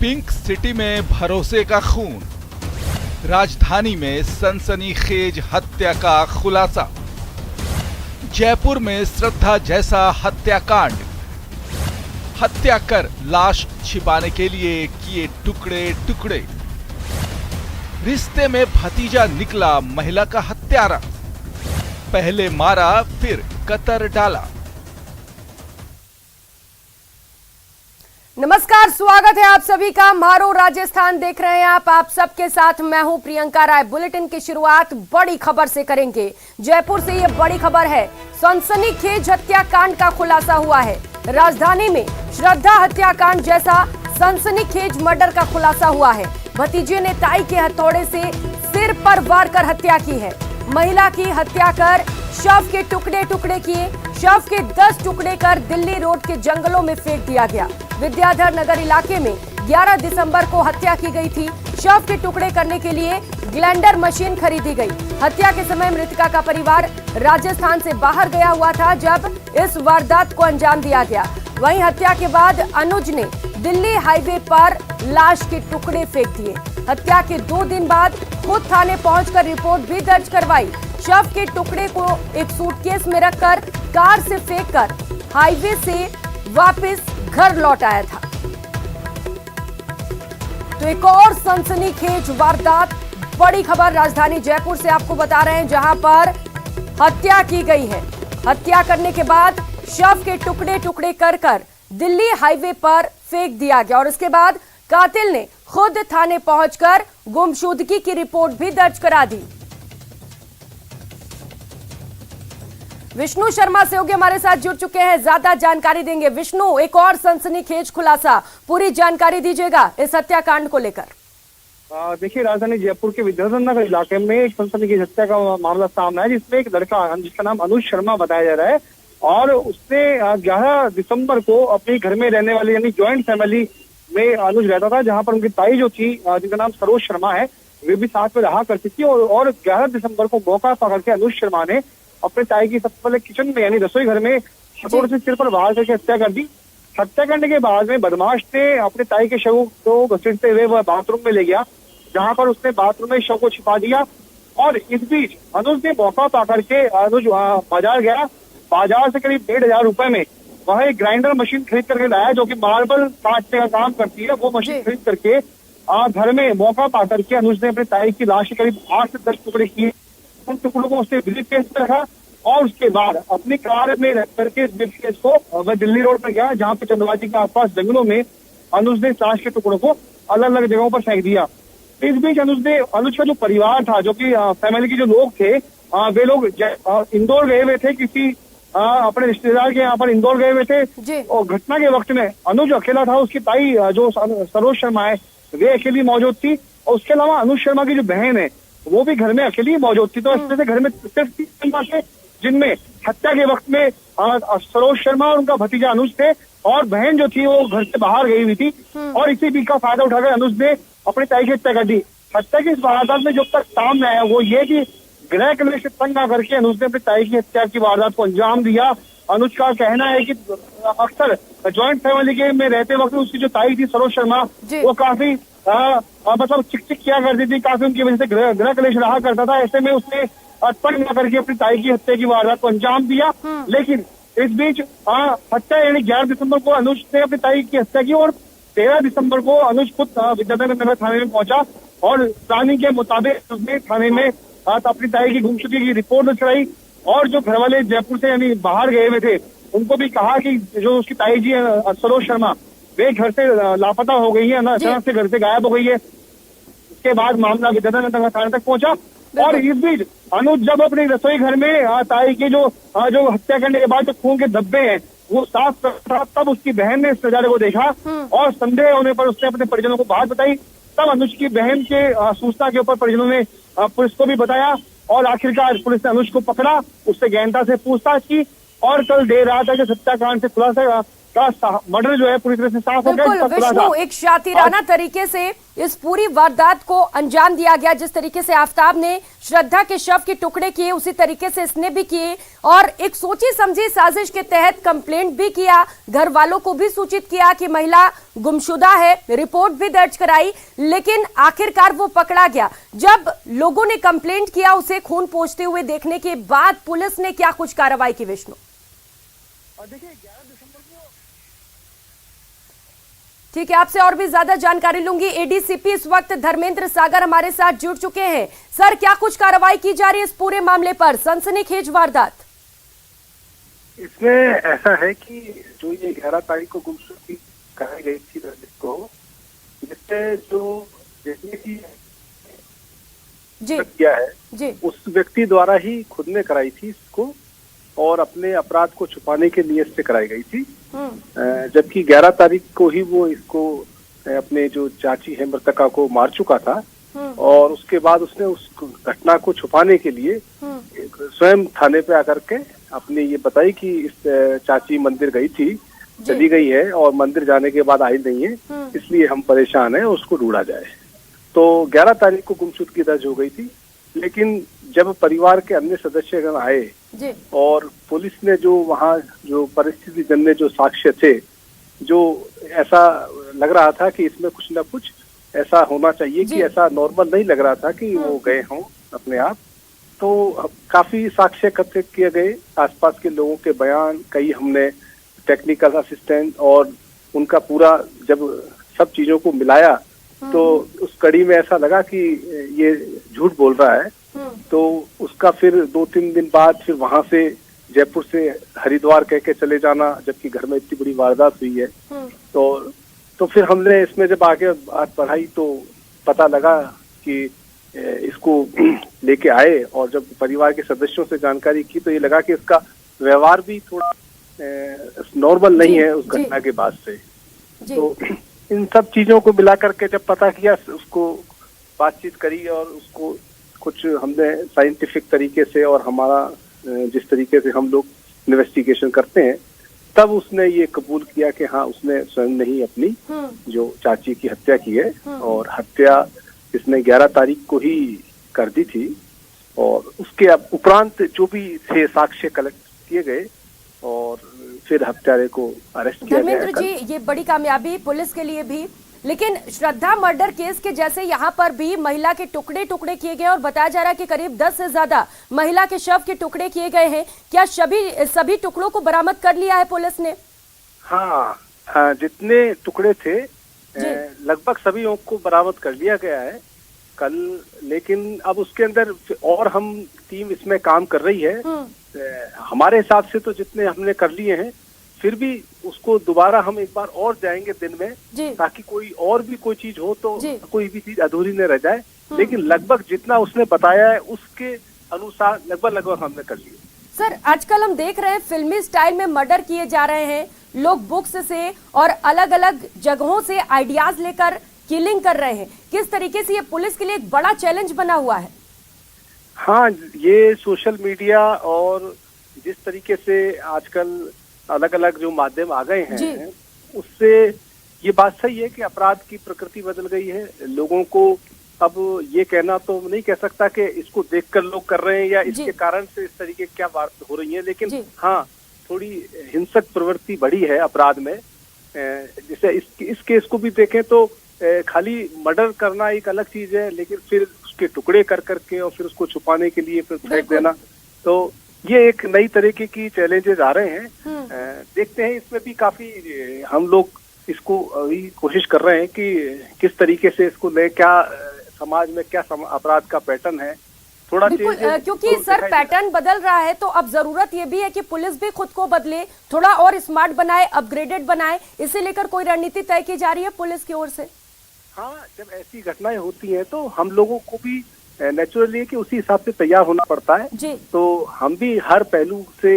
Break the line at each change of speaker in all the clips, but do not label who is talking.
Pink city में भरोसे का खून, राजधानी में सनसनीखेज हत्या का खुलासा, जयपुर में श्रद्धा जैसा हत्याकांड, हत्या कर लाश छिपाने के लिए किए टुकड़े टुकड़े, रिश्ते में भतीजा निकला महिला का हत्यारा, पहले मारा फिर कतर डाला।
नमस्कार, स्वागत है आप सभी का। मारो राजस्थान देख रहे हैं आप सबके साथ मैं हूं प्रियंका राय। बुलेटिन की शुरुआत बड़ी खबर से करेंगे। जयपुर से ये बड़ी खबर है, सनसनीखेज हत्याकांड का खुलासा हुआ है। राजधानी में श्रद्धा हत्याकांड जैसा सनसनीखेज मर्डर का खुलासा हुआ है। भतीजे ने ताई के हथौड़े से सिर पर वार कर हत्या की है। महिला की हत्या कर शव के टुकड़े टुकड़े किए, शव के 10 टुकड़े कर दिल्ली रोड के जंगलों में फेंक दिया गया। विद्याधर नगर इलाके में 11 दिसंबर को हत्या की गई थी। शव के टुकड़े करने के लिए ग्राइंडर मशीन खरीदी गई। हत्या के समय मृतका का परिवार राजस्थान से बाहर गया हुआ था जब इस वारदात को अंजाम दिया गया। वहीं हत्या के बाद अनुज ने दिल्ली हाईवे पर लाश के टुकड़े फेंक दिए। हत्या के 2 दिन बाद खुद थाने पहुंचकर रिपोर्ट भी दर्ज करवाई। शव के टुकड़े को एक सूटकेस में रखकर कार से फेंककर हाईवे से वापस घर लौट आया था। तो एक और सनसनीखेज वारदात, बड़ी खबर राजधानी जयपुर से आपको बता रहे हैं, जहां पर हत्या की गई है। हत्या करने के बाद शव के टुकड़े टुकड़े कर दिल्ली हाईवे पर फेंक दिया गया और इसके बाद कातिल ने खुद थाने पहुंचकर गुमशुदगी की रिपोर्ट भी दर्ज करा दी। विष्णु शर्मा सहयोगी हमारे साथ जुड़ चुके हैं, ज्यादा जानकारी देंगे। विष्णु, एक और सनसनीखेज खुलासा, पूरी जानकारी दीजिएगा इस हत्याकांड को लेकर।
देखिए, राजधानी जयपुर के विद्याधर नगर इलाके में एक सनसनीखेज हत्या का मामला सामने है, जिसमें एक लड़का जिसका नाम अनुज शर्मा बताया जा रहा है और उसने 11 दिसंबर को अपने घर में रहने वाली यानी ज्वाइंट फैमिली में अनुज रहता था, जहां पर उनकी ताई जो थी जिनका नाम सरोज शर्मा है, वे भी साथ में रहा करती थी। और 11 दिसंबर को मौका पकड़ के अनुज शर्मा ने अपने ताई की सबसे पहले किचन में यानी रसोई घर में हथौड़े से सिर पर वार करके हत्या कर दी। हत्या करने के बाद में बदमाश ने अपने ताई के शव को घसीटते हुए वह बाथरूम में ले गया, जहां पर उसने बाथरूम में शव को छिपा दिया। और इस बीच अनुज ने मौका पकड़ के अनुज बाजार गया। बाजार से करीब 1,500 रुपए में वह एक ग्राइंडर मशीन खरीद करके लाया, जो कि मार्बल काटने का काम करती है। वो मशीन खरीद करके घर में मौका पा करके अनुज ने अपने ताई की लाश के करीब 8 से 10 टुकड़े किए। उन टुकड़ों को उसने ब्रीफकेस में रखा और उसके बाद अपनी कार में रख करके ब्रीफकेस को वह दिल्ली रोड पर गया, जहां पे चंदवाजी के आसपास जंगलों में अनुज ने लाश के टुकड़ों को अलग अलग जगहों पर फेंक दिया। इस बीच अनुज का जो परिवार था, जो कि फैमिली के जो लोग थे, वे लोग इंदौर गए हुए थे, किसी अपने रिश्तेदार के यहाँ पर इंदौर गए हुए थे। और घटना के वक्त में अनुज अकेला था, उसकी ताई जो सरोज शर्मा है वे अकेली मौजूद थी और उसके अलावा अनुज शर्मा की जो बहन है वो भी घर में अकेली मौजूद थी। तो इस तरह से घर में सिर्फ 3 मेंबर थे, जिनमें हत्या के वक्त में सरोज शर्मा और उनका भतीजा अनुज थे और बहन जो थी वो घर से बाहर गई हुई थी। और इसी बीच का फायदा उठाकर अनुज ने अपनी ताई की हत्या कर दी। हत्या की इस वारदात में जो तक सामने आया वो ये कि गृह कलेश से तंग आकर के अनुज ने अपनी ताई की हत्या की वारदात को अंजाम दिया। अनुज का कहना है कि अक्सर ज्वाइंट फैमिली के में रहते वक्त उसकी जो ताई थी सरोज शर्मा, वो काफी मतलब चिक किया करती थी, काफी उनकी वजह से गृह कलेश रहा करता था। ऐसे में उसने तंग आकर के अपनी ताई की हत्या की वारदात को अंजाम दिया। लेकिन इस बीच हत्या यानी 11 दिसंबर को अनुज ने अपनी ताई की हत्या की और 13 दिसंबर को अनुज खुद विद्याधर नगर थाने में पहुंचा और प्लानिंग के मुताबिक उसने थाने में अपनी ताई की गुमशुदगी की रिपोर्ट चढ़ाई। और जो घर वाले जयपुर से यानी बाहर गए हुए थे उनको भी कहा कि जो उसकी ताई जी सरोज शर्मा वे घर से लापता हो गई है, ना अचानक से घर से गायब हो गई है। इसके बाद मामला विद्याधर नगर थाने तक पहुंचा। और इस बीच अनुज जब अपने रसोई घर में ताई की जो हत्या करने के बाद जो खून के धब्बे हैं वो साफ कर था, तब उसकी बहन ने इस नजारे को देखा और संदेह होने पर उसने अपने परिजनों को बात बताई। तब अनुज की बहन के सूचना के ऊपर परिजनों ने पुलिस को भी बताया और आखिरकार पुलिस ने अनुज को पकड़ा, उससे गहनता से पूछताछ की और कल देर रात है हत्याकांड से खुलासा का मर्डर जो है पूरी तरह से साफ हो गया।
विष्णु, एक शातिराना तरीके से इस पूरी वारदात को अंजाम दिया गया। जिस तरीके से आफताब ने श्रद्धा के शव के टुकड़े किए, उसी तरीके से इसने भी किए और एक सोची समझी साजिश के तहत कंप्लेंट भी किया, घर वालों को भी सूचित किया कि महिला गुमशुदा है, रिपोर्ट भी दर्ज कराई, लेकिन आखिरकार वो पकड़ा गया। जब लोगों ने कंप्लेंट किया उसे खून पोंछते हुए देखने के बाद पुलिस ने क्या कुछ कार्रवाई की विष्णु?
देखिए 11 दिसंबर को
ठीक है, आपसे और भी ज्यादा जानकारी लूंगी। एडीसीपी इस वक्त धर्मेंद्र सागर हमारे साथ जुड़ चुके हैं। सर, क्या कुछ कार्रवाई की जा रही है इस पूरे मामले पर, सनसनीखेज वारदात?
इसमें ऐसा है कि जो ये 11 तारीख को गुमशुदगी कराई गई थी लड़की को, जिससे जो जिसने की
जी
किया है
जी
उस व्यक्ति द्वारा ही खुद ने कराई थी इसको और अपने अपराध को छुपाने के लिए इससे कराई गई थी। जबकि 11 तारीख को ही वो इसको अपने जो चाची है मृतका को मार चुका था और उसके बाद उसने उस घटना को छुपाने के लिए स्वयं थाने पे आकर के अपनी ये बताई कि इस चाची मंदिर गई थी, चली गई है और मंदिर जाने के बाद आई नहीं है, इसलिए हम परेशान हैं, उसको ढूंढा जाए। तो 11 तारीख को गुमशुदगी दर्ज हो गई थी, लेकिन जब परिवार के अन्य सदस्यगण आए
जी
और पुलिस ने जो वहाँ जो परिस्थिति जन्य जो साक्ष्य थे, जो ऐसा लग रहा था कि इसमें कुछ ना कुछ ऐसा होना चाहिए कि ऐसा नॉर्मल नहीं लग रहा था कि वो गए हों अपने आप, तो काफी साक्ष्य एकत्रित किए गए, आसपास के लोगों के बयान, कई हमने टेक्निकल असिस्टेंट और उनका पूरा जब सब चीजों को मिलाया तो उस कड़ी में ऐसा लगा कि ये झूठ बोल रहा है। तो उसका फिर 2-3 दिन बाद फिर वहां से जयपुर से हरिद्वार कह के चले जाना, जबकि घर में इतनी बड़ी वारदात हुई है। तो फिर हमने इसमें जब आगे बात बढ़ाई तो पता लगा कि इसको लेके आए और जब परिवार के सदस्यों से जानकारी की तो ये लगा कि इसका व्यवहार भी थोड़ा नॉर्मल नहीं है उस घटना के बाद से। तो इन सब चीजों को मिला करके जब पता किया, उसको बातचीत करी और उसको कुछ हमने साइंटिफिक तरीके से और हमारा जिस तरीके से हम लोग इन्वेस्टिगेशन करते हैं, तब उसने ये कबूल किया कि हाँ उसने स्वयं नहीं अपनी जो चाची की हत्या की है और हत्या इसने 11 तारीख को ही कर दी थी। और उसके उपरांत जो भी थे साक्ष्य कलेक्ट किए गए और फिर हत्यारे को अरेस्ट किया गया।
धर्मेंद्र जी, ये बड़ी कामयाबी पुलिस के लिए भी, लेकिन श्रद्धा मर्डर केस के जैसे यहाँ पर भी महिला के टुकड़े टुकड़े किए गए और बताया जा रहा है कि करीब 10 से ज्यादा महिला के शव के टुकड़े किए गए हैं। क्या सभी टुकड़ों को बरामद कर लिया है पुलिस ने?
हाँ, जितने टुकड़े थे लगभग सभी को बरामद कर लिया गया है कल, लेकिन अब उसके अंदर और हम टीम इसमें काम कर रही है। हमारे हिसाब से तो जितने हमने कर लिए हैं, फिर भी उसको दोबारा हम एक बार और जाएंगे दिन में, ताकि कोई और भी कोई चीज हो तो कोई भी चीज अधूरी न रह जाए। लेकिन लगभग जितना उसने बताया है उसके अनुसार लगभग हमने कर लिया।
सर, आजकल हम देख रहे हैं फिल्मी स्टाइल में मर्डर किए जा रहे हैं, लोग बुक्स से और अलग अलग जगहों से आइडियाज लेकर किलिंग कर रहे हैं। किस तरीके से ये पुलिस के लिए एक बड़ा चैलेंज बना हुआ है?
हाँ, ये सोशल मीडिया और जिस तरीके से आजकल अलग अलग जो माध्यम आ गए हैं, उससे ये बात सही है कि अपराध की प्रकृति बदल गई है। लोगों को अब ये कहना तो नहीं कह सकता कि इसको देखकर लोग कर रहे हैं या इसके कारण से इस तरीके की क्या बात हो रही है, लेकिन हाँ थोड़ी हिंसक प्रवृत्ति बढ़ी है अपराध में। जैसे इस केस को भी देखें तो खाली मर्डर करना एक अलग चीज है, लेकिन फिर उसके टुकड़े कर करके और फिर उसको छुपाने के लिए फिर फेंक देना, तो ये एक नई तरीके की चैलेंजेस आ रहे हैं। देखते हैं, इसमें भी काफी हम लोग इसको अभी कोशिश कर रहे हैं कि किस तरीके से इसको ले, क्या समाज में क्या अपराध का पैटर्न है थोड़ा
बिल्कुल, क्योंकि सर पैटर्न बदल रहा है तो अब जरूरत ये भी है कि पुलिस भी खुद को बदले, थोड़ा और स्मार्ट बनाए, अपग्रेडेड बनाए। इसे लेकर कोई रणनीति तय की जा रही है पुलिस की ओर से?
हाँ, जब ऐसी घटनाएं होती हैं तो हम लोगों को भी नेचुरली कि उसी हिसाब से तैयार होना पड़ता है
जी।
तो हम भी हर पहलू से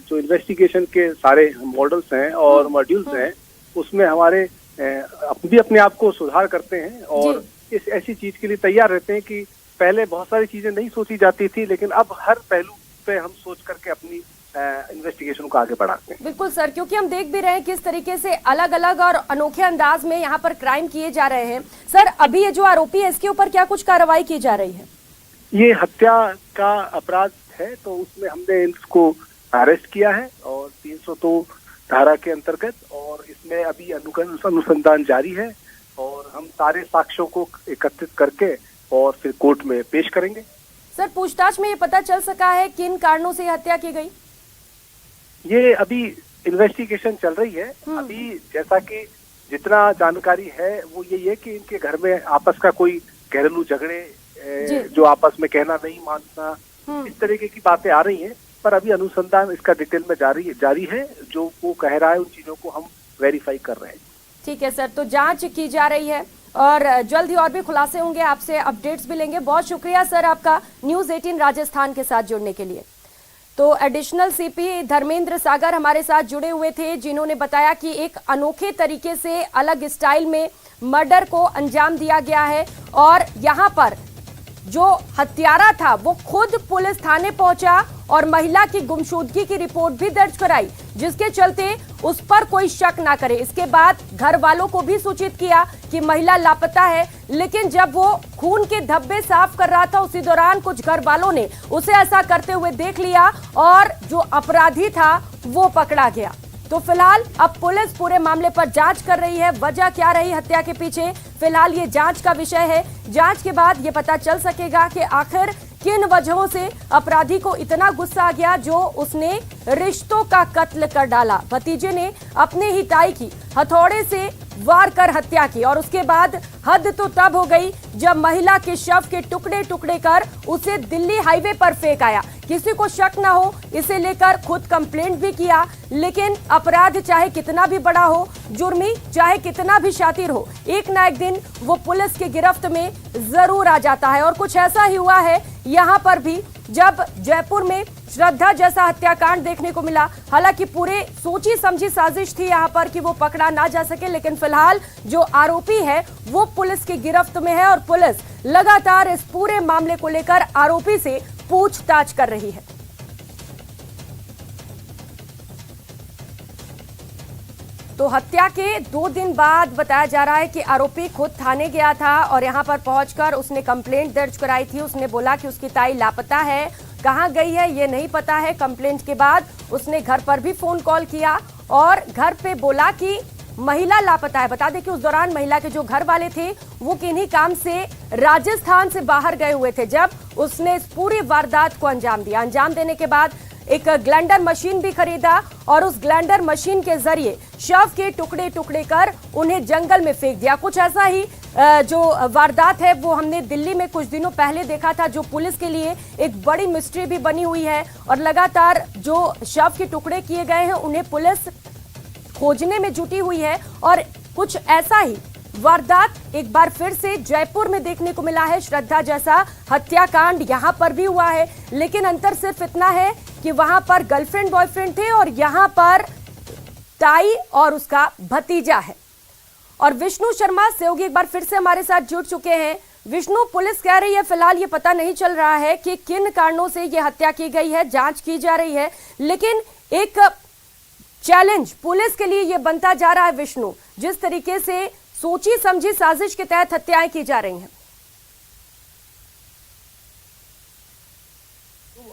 जो इन्वेस्टिगेशन के सारे मॉडल्स हैं और मॉड्यूल्स हैं, उसमें हमारे भी अपने आप को सुधार करते हैं और इस ऐसी चीज के लिए तैयार रहते हैं कि पहले बहुत सारी चीजें नहीं सोची जाती थी, लेकिन अब हर पहलू पे हम सोच करके अपनी इन्वेस्टिगेशन को आगे बढ़ाते हैं।
बिल्कुल सर, क्योंकि हम देख भी रहे हैं किस तरीके से अलग अलग और अनोखे अंदाज में यहाँ पर क्राइम किए जा रहे हैं। सर, अभी ये जो आरोपी है इसके ऊपर क्या कुछ कार्रवाई की जा रही है?
ये हत्या का अपराध है, तो उसमें हमने इसको अरेस्ट किया है और 302 धारा के अंतर्गत, और इसमें अभी अनुसंधान जारी है और हम सारे साक्ष्यों को एकत्रित करके और फिर कोर्ट में पेश करेंगे।
सर, पूछताछ में ये पता चल सका है किन कारणों से हत्या की गई?
ये अभी इन्वेस्टिगेशन चल रही है। अभी जैसा कि जितना जानकारी है वो यही है कि इनके घर में आपस का कोई घरेलू झगड़े, जो आपस में कहना नहीं मानना, इस तरीके की बातें आ रही हैं, पर अभी अनुसंधान इसका डिटेल में जारी है। जो वो कह रहा है उन चीजों को हम वेरीफाई कर रहे हैं। ठीक
है सर, तो जांच की जा रही है और जल्द ही और भी खुलासे होंगे, आपसे अपडेट्स भी लेंगे। बहुत शुक्रिया सर आपका न्यूज़ 18 राजस्थान के साथ जुड़ने के लिए। तो एडिशनल सीपी धर्मेंद्र सागर हमारे साथ जुड़े हुए थे, जिन्होंने बताया कि एक अनोखे तरीके से अलग स्टाइल में मर्डर को अंजाम दिया गया है और यहाँ पर जो हत्यारा था वो खुद पुलिस थाने पहुंचा और महिला की गुमशुदगी की रिपोर्ट भी दर्ज कराई, जिसके चलते उस पर कोई शक ना करे। इसके बाद घर वालों को भी सूचित किया कि महिला लापता है, लेकिन जब वो खून के धब्बे साफ कर रहा था उसी दौरान कुछ घर वालों ने उसे ऐसा करते हुए देख लिया और जो अपराधी था वो पकड़ा गया। तो फिलहाल अब पुलिस पूरे मामले पर जांच कर रही है। वजह क्या रही हत्या के पीछे, फिलहाल ये जांच का विषय है। जांच के बाद ये पता चल सकेगा कि आखिर किन वजहों से अपराधी को इतना गुस्सा आ गया जो उसने रिश्तों का कत्ल कर डाला। भतीजे ने अपने ही ताई की हथौड़े से वार कर हत्या की और उसके बाद हद तो तब हो गई जब महिला के शव के टुकड़े टुकड़े कर उसे दिल्ली हाईवे पर फेंक आया। किसी को शक ना हो इसे लेकर खुद कंप्लेंट भी किया, लेकिन अपराध चाहे कितना भी बड़ा हो, जुर्मी चाहे कितना भी शातिर हो, एक ना एक दिन वो पुलिस की गिरफ्त में जरूर आ जाता है। और कुछ ऐसा ही हुआ है यहाँ पर भी, जब जयपुर में श्रद्धा जैसा हत्याकांड देखने को मिला। हालांकि पूरे सोची समझी साजिश थी यहाँ पर कि वो पकड़ा ना जा सके, लेकिन फिलहाल जो आरोपी है वो पुलिस की गिरफ्त में है और पुलिस लगातार इस पूरे मामले को लेकर आरोपी से पूछताछ कर रही है। तो हत्या के 2 दिन बाद बताया जा रहा है कि आरोपी खुद थाने गया था और यहां पर पहुंचकर उसने कंप्लेंट दर्ज कराई थी। उसने बोला कि उसकी ताई लापता है, कहां गई है ये नहीं पता है। कंप्लेंट के बाद उसने घर पर भी फोन कॉल किया और घर पे बोला कि महिला लापता है। बता दें कि उस दौरान महिला के जो घर वाले थे वो किन्हीं काम से राजस्थान से बाहर गए हुए थे जब उसने इस पूरी वारदात को अंजाम दिया। अंजाम देने के बाद एक ग्राइंडर मशीन भी खरीदा और उस ग्राइंडर मशीन के जरिए शव के टुकड़े टुकड़े कर उन्हें जंगल में फेंक दिया। कुछ ऐसा ही जो वारदात है वो हमने दिल्ली में कुछ दिनों पहले देखा था, जो पुलिस के लिए एक बड़ी मिस्ट्री भी बनी हुई है और लगातार जो शव के टुकड़े किए गए हैं उन्हें पुलिस खोजने में जुटी हुई है। और कुछ ऐसा ही वारदात एक बार फिर से जयपुर में देखने को मिला है। श्रद्धा जैसा हत्याकांड यहां पर भी हुआ है, लेकिन अंतर सिर्फ इतना है कि वहां पर गर्लफ्रेंड बॉयफ्रेंड थे और यहां पर ताई और उसका भतीजा है। और विष्णु शर्मा सहयोगी एक बार फिर से हमारे साथ जुड़ चुके हैं। विष्णु, पुलिस कह रही है फिलहाल ये पता नहीं चल रहा है कि किन कारणों से ये हत्या की गई है, जांच की जा रही है, लेकिन एक चैलेंज पुलिस के लिए ये बनता जा रहा है विष्णु, जिस तरीके से सोची समझी साजिश के तहत हत्याएं की जा रही हैं।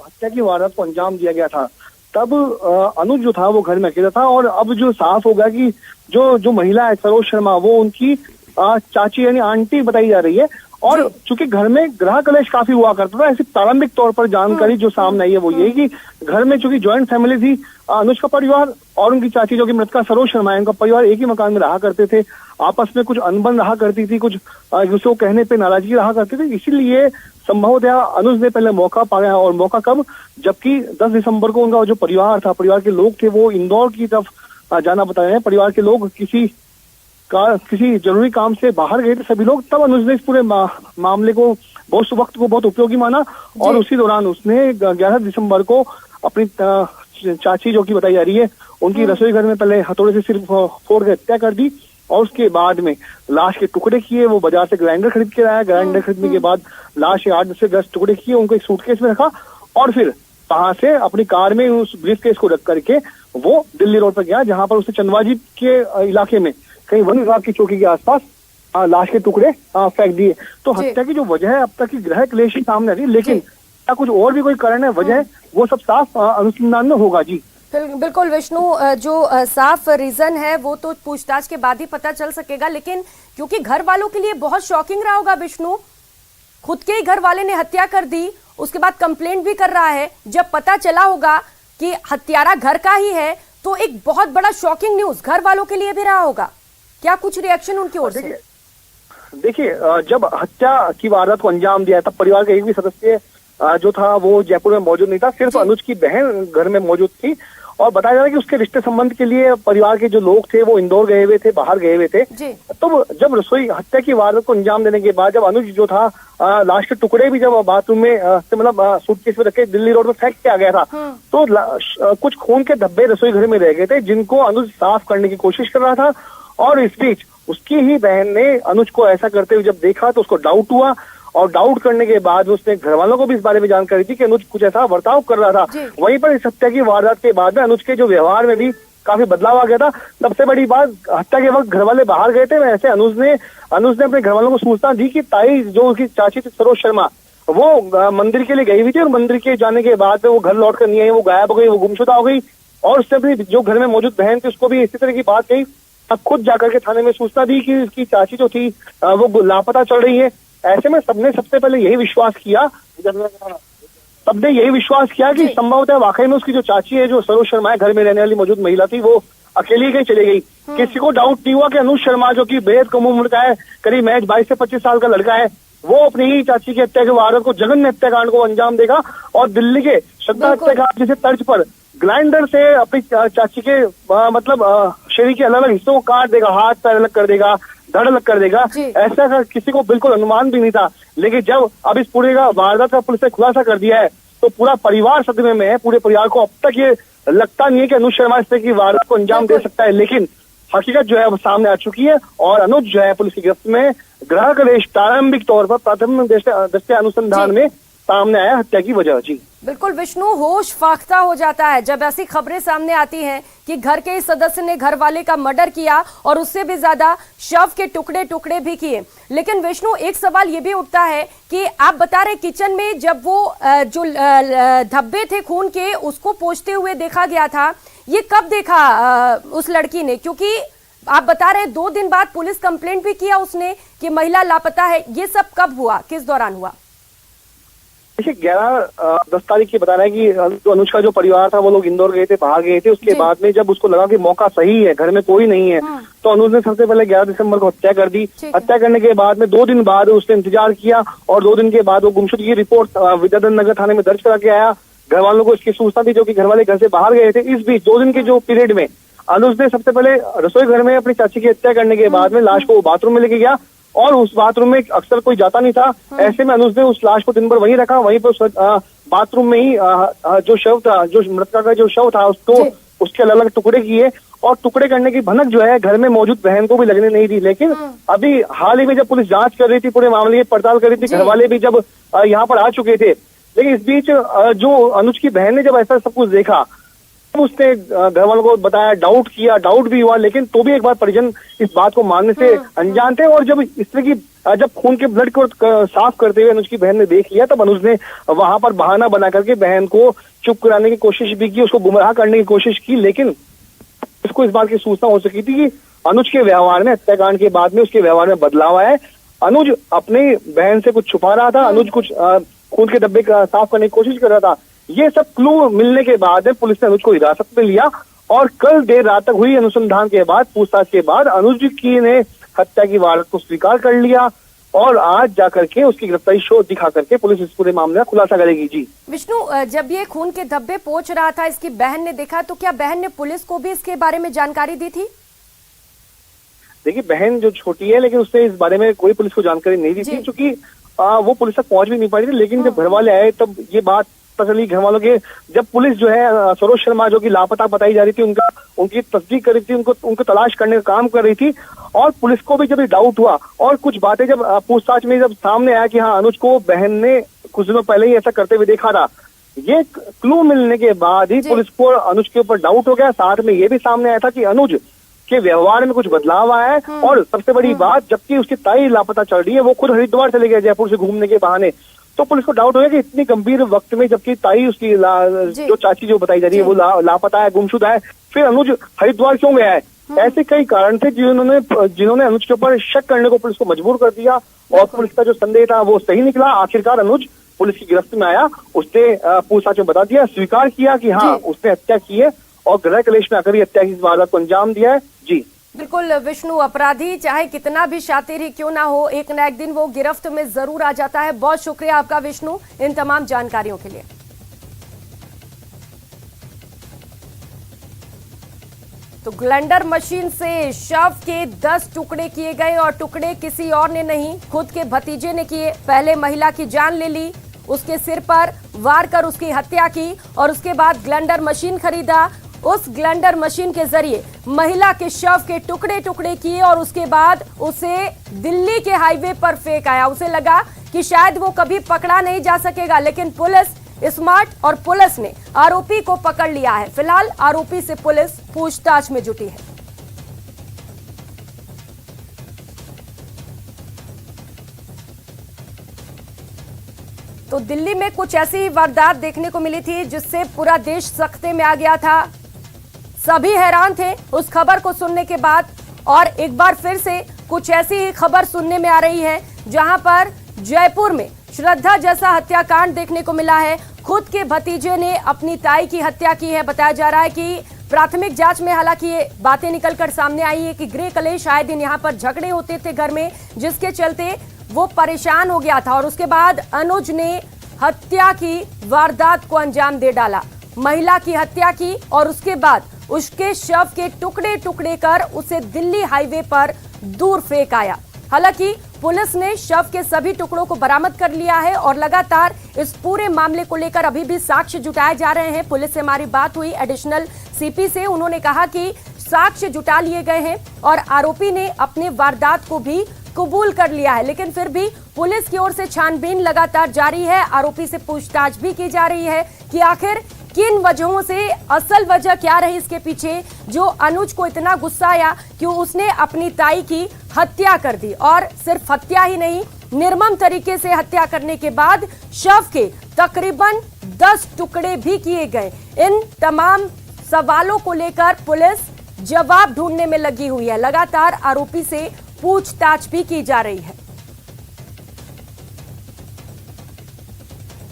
हत्या की वारदात को अंजाम दिया गया था तब अनुज जो था वो घर में अकेला था और अब जो साफ हो गया कि जो महिला है सरोज शर्मा वो उनकी चाची यानी आंटी बताई जा रही है। और चूंकि घर में ग्रह कलेश काफी हुआ करता था, ऐसी प्रारंभिक तौर पर जानकारी जो सामने आई है वो ये कि घर में चूंकि ज्वाइंट फैमिली थी, अनुज का परिवार और उनकी चाची जो कि मृतका सरोज शर्मा है उनका परिवार एक ही मकान में रहा करते थे। आपस में कुछ अनबन रहा करती थी, कुछ दूसरों कहने पे नाराजगी रहा करती थी। इसीलिए संभवतः अनुज ने पहले मौका पाया, और मौका कब, जबकि 10 दिसंबर को उनका जो परिवार था, परिवार के लोग थे वो इंदौर की तरफ जाना बता रहे हैं। परिवार के लोग किसी जरूरी काम से बाहर गए थे सभी लोग, तब अनुज ने इस पूरे मामले को वक्त को बहुत उपयोगी माना और उसी दौरान उसने 11 दिसंबर को अपनी चाची जो की बताई जा रही है उनकी रसोई घर में पहले हथौड़े से सिर्फ फोड़ के हत्या कर दी और उसके बाद में लाश के टुकड़े किए। वो बाजार से ग्राइंडर खरीद के लाया, ग्राइंडर खरीदने के बाद लाश के 8 से 10 टुकड़े किए, उनको एक सूटकेस में रखा और फिर वहां से अपनी कार में उस ब्रीफकेस को रख करके वो दिल्ली रोड पर गया, जहां पर उसने चंदवाजी के इलाके में कहीं वन विभाग की चौकी के आसपास लाश के टुकड़े फेंक दिए। तो हत्या की जो वजह है अब तक की गृह क्लेश ही सामने आ रही है, लेकिन क्या कुछ और भी कोई कारण है, वजह है, वो सब साफ अनुसंधान में होगा जी।
बिल्कुल विष्णु, जो साफ रीजन है वो तो पूछताछ के बाद ही पता चल सकेगा, लेकिन क्योंकि घर वालों के लिए बहुत शॉकिंग रहा होगा विष्णु, खुद के ही घर वाले ने हत्या कर दी, उसके बाद कंप्लेंट भी कर रहा है, जब पता चला होगा कि हत्यारा घर का ही है तो एक बहुत बड़ा शॉकिंग न्यूज घर वालों के लिए भी रहा होगा। क्या कुछ रिएक्शन उनकी ओर से?
देखिए, जब हत्या की वारदात को अंजाम दिया तब परिवार का एक भी सदस्य जो था वो जयपुर में मौजूद नहीं था, सिर्फ अनुज की बहन घर में मौजूद थी। और बताया जा रहा है कि उसके रिश्ते संबंध के लिए परिवार के जो लोग थे वो इंदौर गए हुए थे, बाहर गए हुए थे। तो जब रसोई हत्या की वारदात को अंजाम देने के बाद जब अनुज जो था लाश के टुकड़े भी जब बाथरूम में मतलब सूटकेस में रखे दिल्ली रोड पर फेंक के आ गया था, तो कुछ खून के धब्बे रसोई घर में रह गए थे, जिनको अनुज साफ करने की कोशिश कर रहा था। और इस बीच उसकी ही बहन ने अनुज को ऐसा करते हुए जब देखा तो उसको डाउट हुआ, और डाउट करने के बाद उसने घर वालों को भी इस बारे में जानकारी दी कि अनुज कुछ ऐसा बर्ताव कर रहा था। वहीं पर इस हत्या की वारदात के बाद में अनुज के जो व्यवहार में भी काफी बदलाव आ गया था। सबसे बड़ी बात, हत्या के वक्त घर वाले बाहर गए थे, वैसे अनुज ने अपने घर वालों को सूचना दी कि ताई जो उसकी चाची थी सरोज शर्मा, वो मंदिर के लिए गई हुई थी और मंदिर के जाने के बाद वो घर लौट कर नहीं आई, वो गायब हो गई, वो गुमशुदा हो गई। और उसने अपनी जो घर में मौजूद बहन थी उसको भी इसी तरह की बात कही। अब खुद जाकर के थाने में सूचना दी कि उसकी चाची जो थी वो लापता चल रही है। ऐसे में सबने सबसे पहले यही विश्वास किया कि संभवतः वाकई में उसकी जो चाची है, जो सरोज शर्मा है, घर में रहने वाली मौजूद महिला थी, वो अकेली कहीं चली गई। किसी को डाउट नहीं हुआ कि अनुज शर्मा जो कि बेहद कम उम्र का है, करीब महज 22 से 25 साल का लड़का है, वो अपनी ही चाची की हत्या के वारदात को, जघन्य हत्याकांड को अंजाम देगा और दिल्ली के श्रद्धा हत्याकांड जैसे तर्ज पर ग्राइंडर से अपनी चाची के मतलब शरीर के अलग अलग हिस्सों को काट देगा, हाथ पैर अलग कर देगा, धड़ अलग कर देगा। ऐसा किसी को बिल्कुल अनुमान भी नहीं था। लेकिन जब अब इस पूरे का वारदात का पुलिस ने खुलासा कर दिया है तो पूरा परिवार सदमे में है। पूरे परिवार को अब तक ये लगता नहीं है कि अनुज शर्मा इस तरह की वारदात को अंजाम दे सकता है, लेकिन हकीकत जो है वो सामने आ चुकी है और अनुज जो है पुलिस की गिरफ्त में गृह क्लेश प्रारंभिक तौर पर प्राथमिक दृष्टया अनुसंधान में सामने आया हत्या की वजह। जी
बिल्कुल विष्णु, होश फाख्ता हो जाता है जब ऐसी खबरें सामने आती हैं कि घर के इस सदस्य ने घर वाले का मर्डर किया और उससे भी ज्यादा शव के टुकड़े टुकड़े भी किए। लेकिन विष्णु, एक सवाल ये भी उठता है कि आप बता रहे किचन में जब वो जो धब्बे थे खून के उसको पोंछते हुए देखा गया था, ये कब देखा उस लड़की ने? क्योंकि आप बता रहे 2 दिन बाद पुलिस कंप्लेंट भी किया उसने कि महिला लापता है, ये सब कब हुआ, किस दौरान हुआ?
देखिए 11-10 तारीख की बता रहा है कि जो अनुज का जो परिवार था वो लोग इंदौर गए थे, बाहर गए थे। उसके बाद में जब उसको लगा कि मौका सही है, घर में कोई नहीं है, तो अनुज ने सबसे पहले 11 दिसंबर को हत्या कर दी। हत्या करने के बाद में 2 दिन बाद उसने इंतजार किया और 2 दिन के बाद वो गुमशुदगी की रिपोर्ट विद्याधर नगर थाने में दर्ज करा के आया। घर वालों को इसकी सूचना थी, जो कि घर वाले घर से बाहर गए थे। इस बीच 2 दिन के जो पीरियड में अनुज ने सबसे पहले रसोई घर में अपनी चाची की हत्या करने के बाद में लाश को बाथरूम में लेके गया और उस बाथरूम में अक्सर कोई जाता नहीं था। ऐसे में अनुज ने उस लाश को दिन भर वहीं रखा, वहीं पर बाथरूम में ही जो शव था, जो मृतका का जो शव था, उसको उसके अलग अलग टुकड़े किए और टुकड़े करने की भनक जो है घर में मौजूद बहन को भी लगने नहीं दी। लेकिन अभी हाल ही में जब पुलिस जांच कर रही थी, पूरे मामले की पड़ताल कर रही थी, घर वाले भी जब यहाँ पर आ चुके थे, लेकिन इस बीच जो अनुज की बहन ने जब ऐसा सब कुछ देखा, उसने घर वालों को बताया, डाउट किया, डाउट भी हुआ, लेकिन तो भी एक बार परिजन इस बात को मानने से अनजान थे। और जब इस तरह की जब खून के ब्लड को साफ करते हुए अनुज की बहन ने देख लिया, तब अनुज ने वहां पर बहाना बना करके बहन को चुप कराने की कोशिश भी की, उसको गुमराह करने की कोशिश की। लेकिन उसको इस बात की सूचना हो सकी थी कि अनुज के व्यवहार में, हत्याकांड के बाद में उसके व्यवहार में बदलाव आया है। अनुज अपनी बहन से कुछ छुपा रहा था, अनुज कुछ खून के धब्बे साफ करने की कोशिश कर रहा था। ये सब क्लू मिलने के बाद पुलिस ने अनुज को हिरासत में लिया और कल देर रात तक हुई अनुसंधान के बाद, पूछताछ के बाद अनुज की ने हत्या की वारदात को स्वीकार कर लिया और आज जाकर के उसकी गिरफ्तारी शो दिखा करके पुलिस इस पूरे मामले का खुलासा करेगी। जी
विष्णु, जब ये खून के धब्बे पोंछ रहा था, इसकी बहन ने देखा, तो क्या बहन ने पुलिस को भी इसके बारे में जानकारी दी थी?
देखिए, बहन जो छोटी है, लेकिन उसने इस बारे में कोई पुलिस को जानकारी नहीं दी थी, क्योंकि वो पुलिस तक पहुंच भी नहीं पाई थी। लेकिन जब घर वाले आए तब ये बात चली घर वालों के, जब पुलिस जो है सरोज शर्मा जो कि लापता बताई जा रही थी, उनकी तस्दीक कर रही थी, उनको तलाश करने का काम कर रही थी। और पुलिस को भी जब डाउट हुआ और कुछ बातें जब पूछताछ में जब सामने आया कि हाँ, अनुज को बहन ने कुछ दिनों पहले ही ऐसा करते हुए देखा था, ये क्लू मिलने के बाद ही पुलिस को अनुज के ऊपर डाउट हो गया। साथ में ये भी सामने आया था कि अनुज के व्यवहार में कुछ बदलाव आया है। और सबसे बड़ी बात, जबकि उसकी ताई लापता चल रही है, वो खुद हरिद्वार चले गए जयपुर से घूमने के बहाने, तो पुलिस को डाउट हो गया कि इतनी गंभीर वक्त में जबकि ताई उसकी जो चाची जो बताई जा रही है वो लापता है, गुमशुदा है, फिर अनुज हरिद्वार क्यों गया है। ऐसे कई कारण थे जिन्होंने अनुज के ऊपर शक करने को पुलिस को मजबूर कर दिया। और पुलिस का जो संदेह था वो सही निकला। आखिरकार अनुज पुलिस की गिरफ्त में आया। उसने पूछताछ में बता दिया, स्वीकार किया कि हाँ उसने हत्या की है और गृह कलेश में आकर हत्या की वारदात को अंजाम दिया है। जी
बिल्कुल विष्णु, अपराधी चाहे कितना भी शातिर ही क्यों ना हो, एक ना एक दिन वो गिरफ्त में जरूर आ जाता है। बहुत शुक्रिया आपका विष्णु इन तमाम जानकारियों के लिए। तो ग्लेंडर मशीन से शव के 10 टुकड़े किए गए और टुकड़े किसी और ने नहीं, खुद के भतीजे ने किए। पहले महिला की जान ले ली, उसके सिर पर वार कर उसकी हत्या की और उसके बाद ग्लेंडर मशीन खरीदा। उस ग्लेंडर मशीन के जरिए महिला के शव के टुकड़े टुकड़े किए और उसके बाद उसे दिल्ली के हाईवे पर फेंक आया। उसे लगा कि शायद वो कभी पकड़ा नहीं जा सकेगा, लेकिन पुलिस स्मार्ट और पुलिस ने आरोपी को पकड़ लिया है। फिलहाल आरोपी से पुलिस पूछताछ में जुटी है। तो दिल्ली में कुछ ऐसी वारदात देखने को मिली थी जिससे पूरा देश सख्ते में आ गया था। सभी हैरान थे उस खबर को सुनने के बाद। और एक बार फिर से कुछ ऐसी ही खबर सुनने में आ रही है जहां पर जयपुर में श्रद्धा जैसा हत्याकांड देखने को मिला है। खुद के भतीजे ने अपनी ताई की हत्या की है। बताया जा रहा है कि प्राथमिक जांच में हालांकि ये बातें निकलकर सामने आई है कि गृह कलेश आए दिन यहाँ पर झगड़े होते थे घर में, जिसके चलते वो परेशान हो गया था और उसके बाद अनुज ने हत्या की वारदात को अंजाम दे डाला। महिला की हत्या की और उसके बाद उसके शव के टुकड़े टुकड़े कर उसे दिल्ली हाईवे पर दूर फेंक आया। हालांकि पुलिस ने शव के सभी टुकड़ों को बरामद कर लिया है और लगातार इस पूरे मामले को लेकर अभी भी साक्ष्य जुटाए जा रहे हैं। पुलिस से हमारी बात हुई एडिशनल सीपी से, उन्होंने कहा कि साक्ष्य जुटा लिए गए हैं और आरोपी ने अपने वारदात को भी कबूल कर लिया है, लेकिन फिर भी पुलिस की ओर से छानबीन लगातार जारी है। आरोपी से पूछताछ भी की जा रही है कि आखिर किन वजहों से, असल वजह क्या रही इसके पीछे जो अनुज को इतना गुस्सा आया कि उसने अपनी ताई की हत्या कर दी। और सिर्फ हत्या ही नहीं, निर्मम तरीके से हत्या करने के बाद शव के तकरीबन 10 टुकड़े भी किए गए। इन तमाम सवालों को लेकर पुलिस जवाब ढूंढने में लगी हुई है। लगातार आरोपी से पूछताछ भी की जा रही है।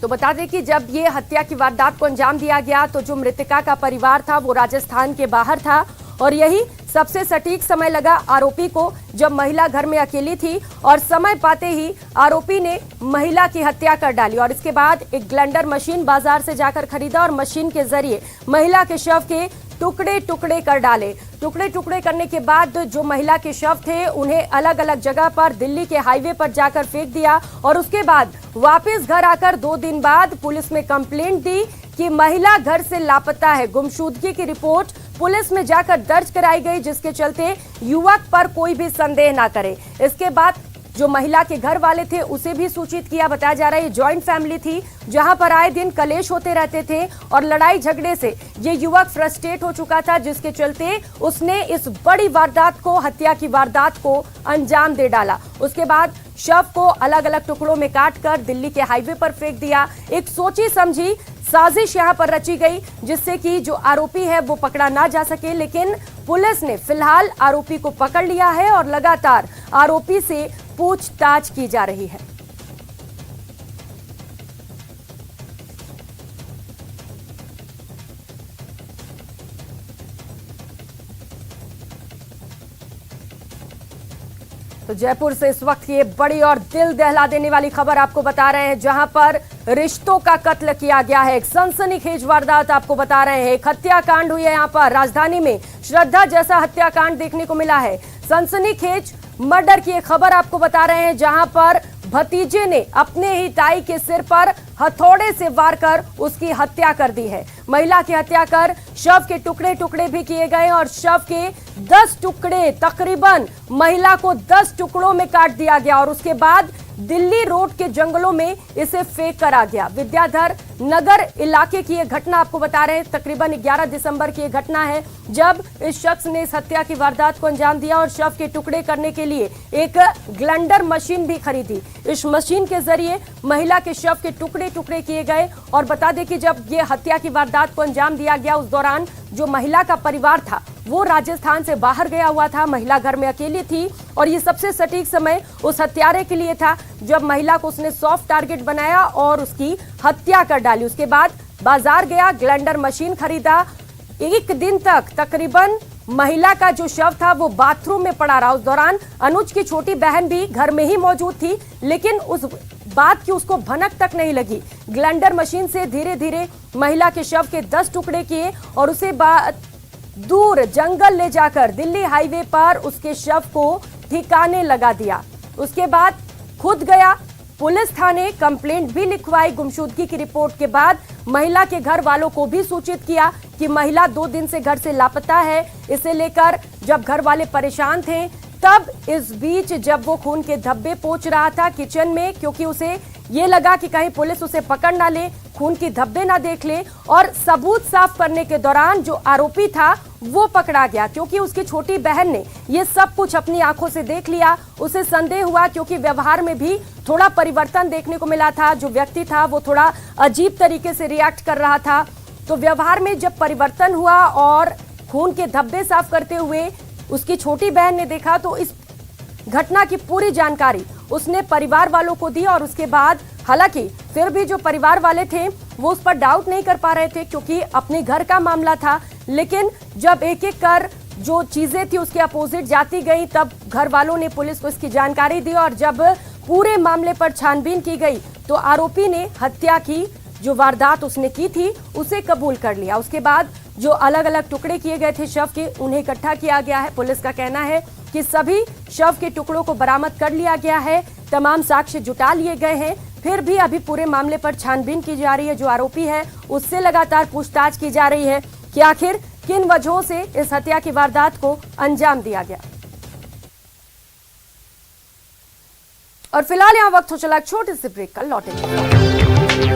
तो बता दें कि जब ये हत्या की वारदात को अंजाम दिया गया तो जो मृतका का परिवार था वो राजस्थान के बाहर था और यही सबसे सटीक समय लगा आरोपी को, जब महिला घर में अकेली थी और समय पाते ही आरोपी ने महिला की हत्या कर डाली और इसके बाद एक ग्लेंडर मशीन बाजार से जाकर खरीदा और मशीन के जरिए महिला के शव के टुकड़े टुकड़े कर डाले। टुकड़े टुकड़े करने के बाद जो महिला के शव थे उन्हें अलग अलग जगह पर दिल्ली के हाईवे पर जाकर फेंक दिया और उसके बाद वापस घर आकर 2 दिन बाद पुलिस में कंप्लेंट दी कि महिला घर से लापता है। गुमशुदगी की रिपोर्ट पुलिस में जाकर दर्ज कराई गई, जिसके चलते युवक पर कोई भी संदेह ना करे। इसके बाद जो महिला के घर वाले थे उसे भी सूचित किया। बताया जा रहा है ये जॉइंट फैमिली थी जहां पर आए दिन कलेश होते रहते थे और लड़ाई झगड़े से ये युवक फ्रस्ट्रेट हो चुका था, जिसके चलते उसने इस बड़ी वारदात को, हत्या की वारदात को अंजाम दे डाला। उसके बाद शव को अलग अलग टुकड़ों में काटकर दिल्ली के हाईवे पर फेंक दिया। एक सोची समझी साजिश यहां पर रची गई जिससे कि जो आरोपी है वो पकड़ा ना जा सके, लेकिन पुलिस ने फिलहाल आरोपी को पकड़ लिया है और लगातार आरोपी से पूछताछ की जा रही है। तो जयपुर से इस वक्त ये बड़ी और दिल दहला देने वाली खबर आपको बता रहे हैं, जहां पर रिश्तों का कत्ल किया गया है। एक सनसनीखेज वारदात आपको बता रहे हैं। एक हत्याकांड हुई है यहां पर राजधानी में, श्रद्धा जैसा हत्याकांड देखने को मिला है। सनसनीखेज मर्डर की एक खबर आपको बता रहे हैं, जहां पर भतीजे ने अपने ही ताई के सिर पर हथौड़े से वार कर उसकी हत्या कर दी है। महिला की हत्या कर शव के टुकड़े टुकड़े भी किए गए और शव के 10 टुकड़े, तकरीबन महिला को 10 टुकड़ों में काट दिया गया और उसके बाद दिल्ली रोड के जंगलों में इसे फेंक कर आ गया। विद्याधर नगर इलाके की यह घटना आपको बता रहे हैं। तकरीबन 11 दिसंबर की यह घटना है जब इस शख्स ने इस हत्या की वारदात को अंजाम दिया और शव के टुकड़े करने के लिए एक ग्राइंडर मशीन भी खरीदी। इस मशीन के जरिए महिला के शव के टुकड़े टुकड़े किए गए। और बता दें कि जब ये हत्या की वारदात को अंजाम दिया गया उस दौरान जो महिला का परिवार था वो राजस्थान से बाहर गया हुआ था। महिला घर में अकेली थी और ये सबसे सटीक समय उस हत्यारे के लिए था जब महिला को उसने सॉफ्ट टारगेट बनाया और उसकी हत्या कर डाली। उसके बाद बाजार गया, ग्राइंडर मशीन खरीदा। एक दिन तक तकरीबन महिला का जो शव था वो बाथरूम में पड़ा रहा। उस दौरान अनुज की छोटी बहन भी घर में ही मौजूद थी, लेकिन उस बात की उसको भनक तक नहीं लगी। ग्राइंडर मशीन से धीरे धीरे महिला के शव के 10 टुकड़े किए और उसे दूर जंगल ले जाकर दिल्ली हाईवे पर उसके शव को ठिकाने लगा दिया। उसके बाद खुद गया पुलिस थाने, कंप्लेंट भी लिखवाई। गुमशुदगी की रिपोर्ट के बाद महिला के घर वालों को भी सूचित किया कि महिला 2 दिन से घर से लापता है। इसे लेकर जब घर वाले परेशान थे तब इस बीच जब वो खून के धब्बे पोंछ रहा था किचन में, क्योंकि उसे ये लगा कि कहीं पुलिस उसे पकड़ ना ले, खून की धब्बे ना देख ले, और सबूत साफ करने के दौरान जो आरोपी था वो पकड़ा गया क्योंकि उसकी छोटी बहन ने ये सब कुछ अपनी आंखों से देख लिया। उसे संदेह हुआ क्योंकि व्यवहार में भी थोड़ा परिवर्तन देखने को मिला था। जो व्यक्ति था वो थोड़ा अजीब तरीके से रिएक्ट कर रहा था। तो व्यवहार में जब परिवर्तन हुआ और खून के धब्बे साफ करते हुए उसकी छोटी बहन ने देखा तो इस घटना की पूरी जानकारी उसने परिवार वालों को दी। और उसके बाद हालांकि फिर भी जो परिवार वाले थे वो उस पर डाउट नहीं कर पा रहे थे क्योंकि अपने घर का मामला था, लेकिन जब एक एक कर जो चीजें थी उसके अपोजिट जाती गई तब घर वालों ने पुलिस को इसकी जानकारी दी। और जब पूरे मामले पर छानबीन की गई तो आरोपी ने हत्या की जो वारदात उसने की थी उसे कबूल कर लिया। उसके बाद जो अलग अलग टुकड़े किए गए थे शव के उन्हें इकट्ठा किया गया है। पुलिस का कहना है कि सभी शव के टुकड़ों को बरामद कर लिया गया है, तमाम साक्ष्य जुटा लिए गए हैं। फिर भी अभी पूरे मामले पर छानबीन की जा रही है। जो आरोपी है उससे लगातार पूछताछ की जा रही है कि आखिर किन वजहों से इस हत्या की वारदात को अंजाम दिया गया। और फिलहाल यहाँ वक्त हो चला एक छोटे से ब्रेक का, लौटेंगे।